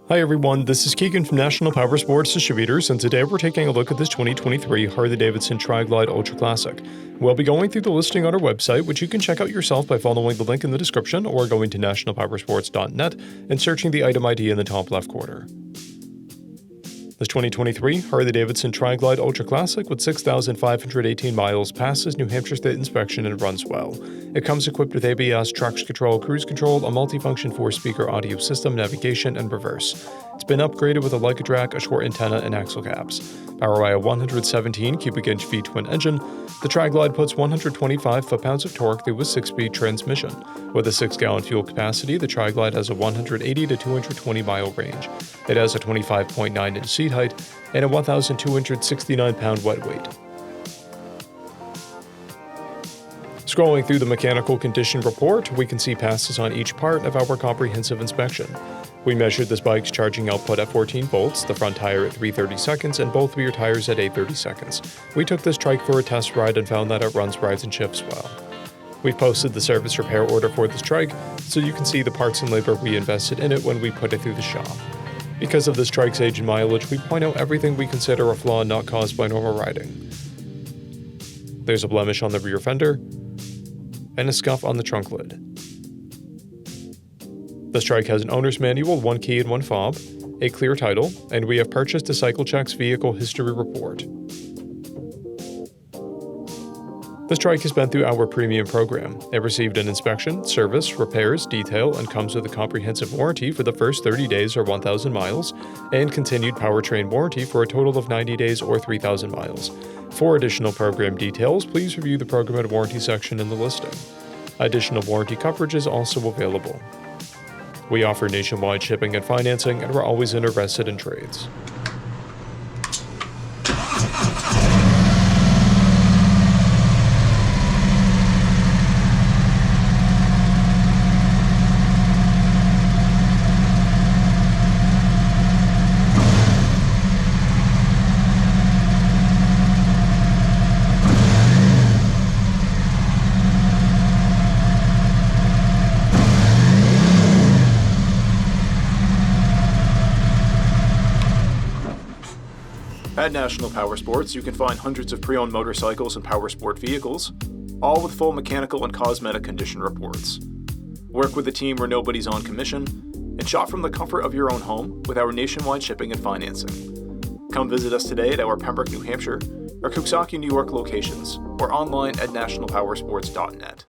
Hi everyone, this is Keegan from National Powersports Distributors, and today we're taking a look at this 2023 Harley-Davidson Tri-Glide Ultra Classic. We'll be going through the listing on our website, which you can check out yourself by following the link in the description or going to nationalpowersports.net and searching the item ID in the top left corner. This 2023 Harley-Davidson Tri-Glide Ultra Classic with 6,518 miles passes New Hampshire State inspection and runs well. It comes equipped with ABS, traction control, cruise control, a multifunction 4-speaker audio system, navigation, and reverse. It's been upgraded with a Leica track, a short antenna, and axle caps. Powered by a 117 cubic inch V-twin engine, the Tri-Glide puts 125 foot-pounds of torque through a 6-speed transmission. With a 6-gallon fuel capacity, the Tri-Glide has a 180 to 220 mile range. It has a 25.9-inch seat height and a 1,269-pound wet weight. Scrolling through the mechanical condition report, we can see passes on each part of our comprehensive inspection. We measured this bike's charging output at 14 volts, the front tire at 330 seconds, and both rear tires at 830 seconds. We took this trike for a test ride and found that it runs, rides, and shifts well. We've posted the service repair order for this trike, so you can see the parts and labor we invested in it when we put it through the shop. Because of this trike's age and mileage, we point out everything we consider a flaw not caused by normal riding. There's a blemish on the rear fender, and a scuff on the trunk lid. This trike has an owner's manual, 1 key and 1 fob, a clear title, and we have purchased a CycleCheck's vehicle history report. This trike has been through our premium program. It received an inspection, service, repairs, detail, and comes with a comprehensive warranty for the first 30 days or 1,000 miles, and continued powertrain warranty for a total of 90 days or 3,000 miles. For additional program details, please review the program and warranty section in the listing. Additional warranty coverage is also available. We offer nationwide shipping and financing, and we're always interested in trades. At National Powersports, you can find hundreds of pre-owned motorcycles and powersport vehicles, all with full mechanical and cosmetic condition reports. Work with a team where nobody's on commission, and shop from the comfort of your own home with our nationwide shipping and financing. Come visit us today at our Pembroke, New Hampshire, or Coxsackie, New York locations, or online at nationalpowersports.net.